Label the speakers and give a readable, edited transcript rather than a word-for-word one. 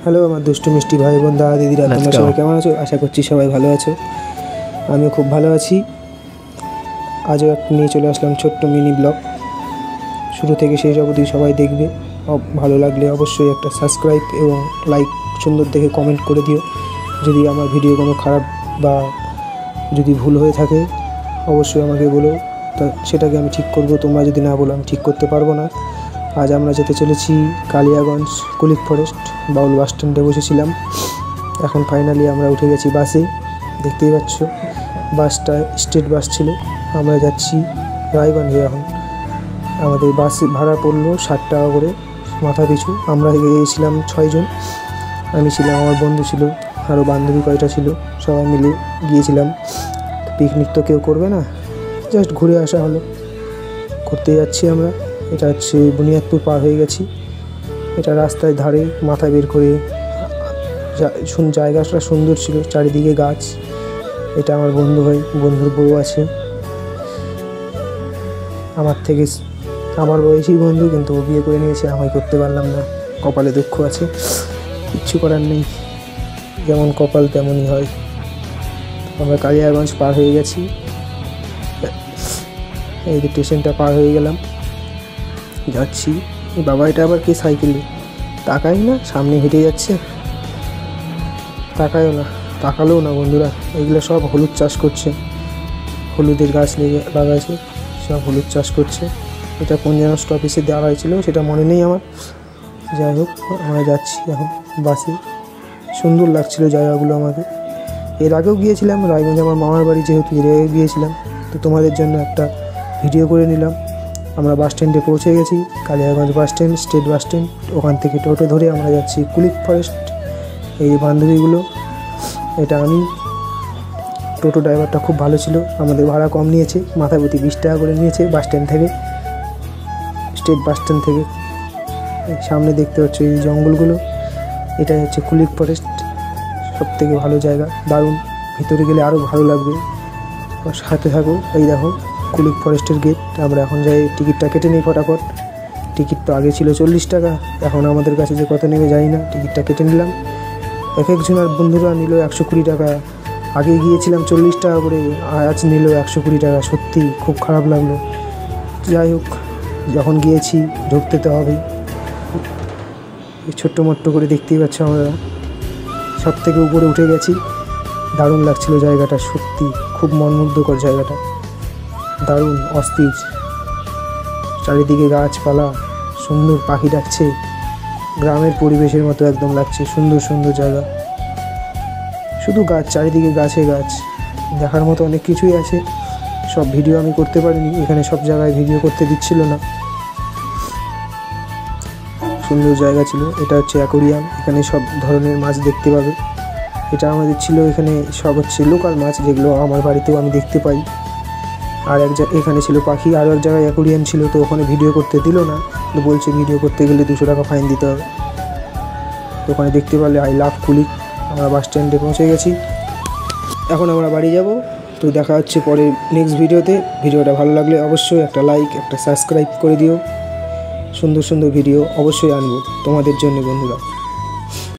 Speaker 1: Hello আমার দুষ্টু মিষ্টি ভাই বোন দাদা দিদিরা, তোমরা সবাই কেমন আছো? আশা করছি সবাই ভালো আছো। আমিও খুব ভালো আছি। আজও একটা নিয়ে চলে আসলাম ছোট্ট মিনি ব্লগ। শুরু থেকে শেষ অবধি সবাই দেখবে। ভালো লাগলে অবশ্যই একটা সাবস্ক্রাইব এবং লাইক সুন্দর দেখে কমেন্ট করে দিও। যদি আমার ভিডিও কোনো খারাপ বা যদি ভুল হয়ে থাকে অবশ্যই আমাকে বলো, তা সেটাকে আমি ঠিক করব। তোমরা যদি না বলো আমি ঠিক করতে পারবো না। আজ আমরা যেতে চলেছি কালিয়াগঞ্জ কুলিক ফরেস্ট বাউল বাস স্ট্যান্ডে বসেছিলাম। এখন ফাইনালি আমরা উঠে গেছি বাসে। দেখতেই পাচ্ছ বাসটা স্টেট বাস ছিল। আমরা যাচ্ছি রায়গঞ্জে। এখন আমাদের বাস ভাড়া পড়লো 60 টাকা করে মাথা পিছু। আমরা গিয়েছিলাম 6 জন। আমি ছিলাম, আমার বন্ধু ছিল, আরও বান্ধবী কয়টা ছিল, সবাই মিলে গিয়েছিলাম। পিকনিক তো কেউ করবে না, জাস্ট ঘুরে আসা হলো। ঘুরতে যাচ্ছি আমরা। এটা হচ্ছে বুনিয়াদপুর পার হয়ে গেছি। এটা রাস্তায় ধারে মাথা বের করে জায়গাটা সুন্দর ছিল, চারিদিকে গাছ। এটা আমার বন্ধু ভাই, বন্ধুর বউ আছে আমার থেকে, আমার বয়সী বন্ধু, কিন্তু ও বিয়ে করে নিয়েছে, আমি করতে পারলাম না। কপালে দুঃখ আছে, কিচ্ছু করার নেই, যেমন কপাল তেমনই হয়। আমরা কালিয়াগঞ্জ পার হয়ে গেছি। এই যে স্টেশনটা পার হয়ে গেলাম, যাচ্ছি। বাবা এটা আবার কি সাইকেলে তাকাই না, সামনে হেঁটে যাচ্ছে, তাকায়ও না, তাকালেও না। বন্ধুরা এগুলো সব হলুদ চাষ করছে, হলুদের গাছ লাগাইছে, সব হলুদ চাষ করছে। এটা কোন যেন স্টপেজে দেওয়া হয়েছিল সেটা মনে নেই আমার। যাই হোক আমরা যাচ্ছি এখন বাসে। সুন্দর লাগছিল জায়গাগুলো আমাকে। এর আগেও গিয়েছিলাম রায়গঞ্জ, আমার মামার বাড়ি যেহেতু, এর আগে গিয়েছিলাম, তো তোমাদের জন্য একটা ভিডিও করে নিলাম। আমরা বাস স্ট্যান্ডে পৌঁছে গেছি, Kaliaganj bus stand, state bus stand. ওখান থেকে টোটো ধরে আমরা যাচ্ছি কুলিক ফরেস্ট। এই বান্ধবীগুলো, এটা আমি। টোটো ড্রাইভারটা খুব ভালো ছিল, আমাদের ভাড়া কম নিয়েছে, মাথা প্রতি 20 টাকা করে নিয়েছে বাস স্ট্যান্ড থেকে, স্টেট বাস স্ট্যান্ড থেকে। সামনে দেখতে পাচ্ছ এই জঙ্গলগুলো, এটাই হচ্ছে কুলিক ফরেস্ট। সবথেকে ভালো জায়গা, দারুণ। ভিতরে গেলে আরও ভালো লাগবে, সাথে থাকো। এই দেখো কুলিক ফরেস্টের গেট। আমরা এখন যাই, টিকিটটা কেটে নিই ফটাফট। টিকিট তো আগে ছিল 40 টাকা, এখন আমাদের কাছে যে কত নেবে জানি না। টিকিটটা কেটে নিলাম। এক একজনের বন্ধুরা নিল 120 টাকা। আগে গিয়েছিলাম 40 টাকা করে, আজ নিল 120 টাকা। সত্যি খুব খারাপ লাগলো। যাই হোক, যখন গিয়েছি ঢুকতে তো হবেই। ছোট্ট মোট্ট করে দেখতেই পাচ্ছ, আমরা সব থেকে উপরে উঠে গেছি। দারুণ লাগছিল জায়গাটা, সত্যি খুব মনমুগ্ধকর জায়গাটা, দারুণ অস্থির। চারিদিকে গাছপালা, সুন্দর পাখি ডাকছে, গ্রামের পরিবেশের মতো একদম লাগছে। সুন্দর সুন্দর জায়গা, শুধু গাছ, চারিদিকে গাছে গাছ। দেখার মতো অনেক কিছুই আছে, সব ভিডিও আমি করতে পারিনি, এখানে সব জায়গায় ভিডিও করতে দিচ্ছিল না। সুন্দর জায়গা ছিল। এটা হচ্ছে অ্যাকোরিয়াম, এখানে সব ধরনের মাছ দেখতে পাবে। এটা আমাদের ছিল, এখানে সব হচ্ছে লোকাল মাছ, যেগুলো আমার বাড়িতেও আমি দেখতে পাই। আর এখানে ছিল পাখি। আরও এক জায়গায় অ্যাকোরিয়াম ছিল, তো ওখানে ভিডিও করতে দিল না, তো বলছে ভিডিও করতে গেলে 200 টাকা ফাইন দিতে হবে। তো ওখানে দেখতে পারলে আই লাভ কুলিক। আমরা বাস স্ট্যান্ডে পৌঁছে গেছি, এখন আমরা বাড়ি যাব। তো দেখা হচ্ছে পরে নেক্সট ভিডিওতে। ভিডিওটা ভালো লাগলে অবশ্যই একটা লাইক, একটা সাবস্ক্রাইব করে দিও। সুন্দর সুন্দর ভিডিও অবশ্যই আনবো তোমাদের জন্য বন্ধুরা।